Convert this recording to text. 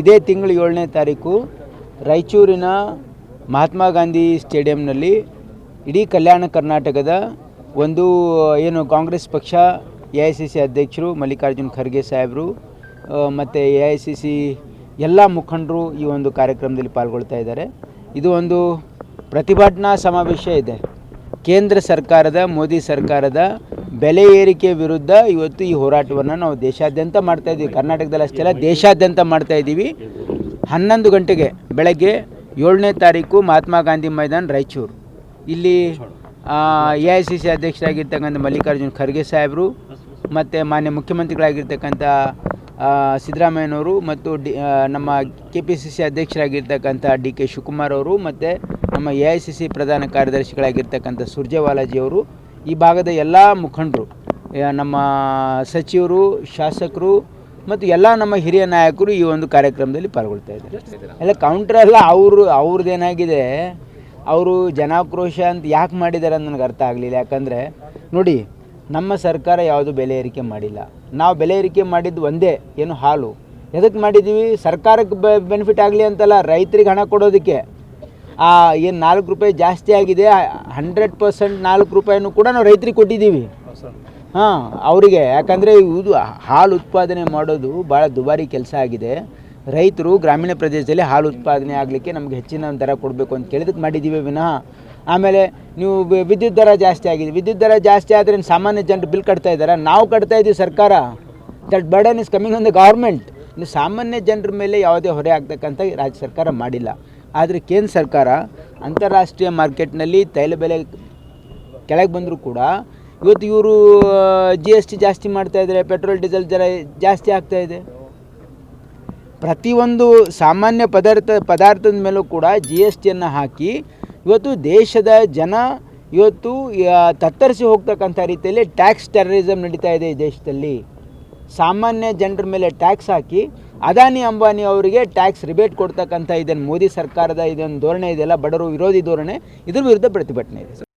ಇದೇ ತಿಂಗಳು 7ನೇ ತಾರೀಕು ರಾಯಚೂರಿನ ಮಹಾತ್ಮ ಗಾಂಧಿ ಸ್ಟೇಡಿಯಂನಲ್ಲಿ ಇಡೀ ಕಲ್ಯಾಣ ಕರ್ನಾಟಕದ ಒಂದು ಏನು ಕಾಂಗ್ರೆಸ್ ಪಕ್ಷ AICC ಅಧ್ಯಕ್ಷರು ಮಲ್ಲಿಕಾರ್ಜುನ್ ಖರ್ಗೆ ಸಾಹೇಬರು ಮತ್ತು AICC ಎಲ್ಲ ಮುಖಂಡರು ಈ ಒಂದು ಕಾರ್ಯಕ್ರಮದಲ್ಲಿ ಪಾಲ್ಗೊಳ್ತಾ ಇದ್ದಾರೆ. ಇದು ಒಂದು ಪ್ರತಿಭಟನಾ ಸಮಾವೇಶ ಇದೆ. ಕೇಂದ್ರ ಸರ್ಕಾರದ ಮೋದಿ ಸರ್ಕಾರದ ಬೆಲೆ ಏರಿಕೆ ವಿರುದ್ಧ ಇವತ್ತು ಈ ಹೋರಾಟವನ್ನು ನಾವು ದೇಶಾದ್ಯಂತ ಮಾಡ್ತಾಯಿದ್ದೀವಿ. ಕರ್ನಾಟಕದಲ್ಲಿ ಅಷ್ಟೇ ಅಲ್ಲ, ದೇಶಾದ್ಯಂತ ಮಾಡ್ತಾಯಿದ್ದೀವಿ. 11 ಗಂಟೆಗೆ ಬೆಳಗ್ಗೆ 7ನೇ ತಾರೀಕು ಮಹಾತ್ಮ ಗಾಂಧಿ ಮೈದಾನ ರಾಯಚೂರು. ಇಲ್ಲಿ AICC ಅಧ್ಯಕ್ಷರಾಗಿರ್ತಕ್ಕಂಥ ಮಲ್ಲಿಕಾರ್ಜುನ್ ಖರ್ಗೆ ಸಾಹೇಬರು ಮತ್ತು ಮಾನ್ಯ ಮುಖ್ಯಮಂತ್ರಿಗಳಾಗಿರ್ತಕ್ಕಂಥ ಸಿದ್ದರಾಮಯ್ಯನವರು ಮತ್ತು ನಮ್ಮ KPCC ಅಧ್ಯಕ್ಷರಾಗಿರ್ತಕ್ಕಂಥ DK ಶಿವಕುಮಾರ್ ಅವರು ಮತ್ತು ನಮ್ಮ AICC ಪ್ರಧಾನ ಕಾರ್ಯದರ್ಶಿಗಳಾಗಿರ್ತಕ್ಕಂಥ ಸುರ್ಜೇವಾಲಾಜಿಯವರು, ಈ ಭಾಗದ ಎಲ್ಲ ಮುಖಂಡರು, ನಮ್ಮ ಸಚಿವರು, ಶಾಸಕರು ಮತ್ತು ಎಲ್ಲ ನಮ್ಮ ಹಿರಿಯ ನಾಯಕರು ಈ ಒಂದು ಕಾರ್ಯಕ್ರಮದಲ್ಲಿ ಪಾಲ್ಗೊಳ್ತಾ ಇದ್ದಾರೆ. ಎಲ್ಲ ಕೌಂಟ್ರೆಲ್ಲ ಅವ್ರದ್ದೇನಾಗಿದೆ, ಅವರು ಜನಾಕ್ರೋಶ ಅಂತ ಯಾಕೆ ಮಾಡಿದ್ದಾರೆ ಅಂತ ನನಗೆ ಅರ್ಥ ಆಗಲಿಲ್ಲ. ಯಾಕಂದರೆ ನೋಡಿ, ನಮ್ಮ ಸರ್ಕಾರ ಯಾವುದು ಬೆಲೆ ಏರಿಕೆ ಮಾಡಿಲ್ಲ. ನಾವು ಬೆಲೆ ಏರಿಕೆ ಮಾಡಿದ್ದು ಒಂದೇ, ಏನು ಹಾಲು. ಎದಕ್ಕೆ ಮಾಡಿದ್ದೀವಿ? ಸರ್ಕಾರಕ್ಕೆ ಬೆನಿಫಿಟ್ ಆಗಲಿ ಅಂತಲ್ಲ, ರೈತರಿಗೆ ಹಣ ಕೊಡೋದಕ್ಕೆ. ಏನು 4 ರೂಪಾಯಿ ಜಾಸ್ತಿ ಆಗಿದೆ, 100% 4 ರೂಪಾಯಿನೂ ಕೂಡ ನಾವು ರೈತರಿಗೆ ಕೊಟ್ಟಿದ್ದೀವಿ. ಅವರಿಗೆ. ಯಾಕಂದರೆ ಇದು ಹಾಲು ಉತ್ಪಾದನೆ ಮಾಡೋದು ಭಾಳ ದುಬಾರಿ ಕೆಲಸ ಆಗಿದೆ. ರೈತರು ಗ್ರಾಮೀಣ ಪ್ರದೇಶದಲ್ಲಿ ಹಾಲು ಉತ್ಪಾದನೆ ಆಗಲಿಕ್ಕೆ ನಮಗೆ ಹೆಚ್ಚಿನ ದರ ಕೊಡಬೇಕು ಅಂತ ಕೇಳಿದಕ್ಕೆ ಮಾಡಿದ್ದೀವಿ ವಿನಃ. ಆಮೇಲೆ ನೀವು ವಿದ್ಯುತ್ ದರ ಜಾಸ್ತಿ ಆಗಿದೆ. ವಿದ್ಯುತ್ ದರ ಜಾಸ್ತಿ ಆದರೆ ಸಾಮಾನ್ಯ ಜನರು ಬಿಲ್ ಕಟ್ತಾ ಇದ್ದಾರೆ, ನಾವು ಕಟ್ತಾ ಇದ್ದೀವಿ. ಸರ್ಕಾರ, that burden is coming on the government. ಇನ್ನು ಸಾಮಾನ್ಯ ಜನರ ಮೇಲೆ ಯಾವುದೇ ಹೊರೆ ಆಗ್ತಕ್ಕಂಥ ರಾಜ್ಯ ಸರ್ಕಾರ ಮಾಡಿಲ್ಲ. ಆದರೆ ಕೇಂದ್ರ ಸರ್ಕಾರ ಅಂತಾರಾಷ್ಟ್ರೀಯ ಮಾರ್ಕೆಟ್ನಲ್ಲಿ ತೈಲ ಬೆಲೆ ಕೆಳಗೆ ಬಂದರೂ ಕೂಡ ಇವತ್ತು ಇವರು GST ಜಾಸ್ತಿ ಮಾಡ್ತಾಯಿದ್ದಾರೆ, ಪೆಟ್ರೋಲ್ ಡೀಸೆಲ್ ದರ ಜಾಸ್ತಿ ಆಗ್ತಾಯಿದೆ. ಪ್ರತಿಯೊಂದು ಸಾಮಾನ್ಯ ಪದಾರ್ಥದ ಮೇಲೂ ಕೂಡ GSTಯನ್ನು ಹಾಕಿ ಇವತ್ತು ದೇಶದ ಜನ ಇವತ್ತು ತತ್ತರಿಸಿ ಹೋಗ್ತಕ್ಕಂಥ ರೀತಿಯಲ್ಲಿ ಟ್ಯಾಕ್ಸ್ ಟೆರರಿಸಮ್ ನಡೀತಾ ಇದೆ ಈ ದೇಶದಲ್ಲಿ. ಸಾಮಾನ್ಯ ಜನರ ಮೇಲೆ ಟ್ಯಾಕ್ಸ್ ಹಾಕಿ ಅದಾನಿ ಅಂಬಾನಿ ಅವರಿಗೆ ಟ್ಯಾಕ್ಸ್ ರಿಬೇಟ್ ಕೊಡ್ತಕ್ಕಂಥ ಇದನ್ನು ಮೋದಿ ಸರ್ಕಾರದ ಇದೊಂದು ಧೋರಣೆ ಇದೆಯಲ್ಲ, ಬಡವರು ವಿರೋಧಿ ಧೋರಣೆ, ಇದ್ರ ವಿರುದ್ಧ ಪ್ರತಿಭಟನೆ ಇದೆ.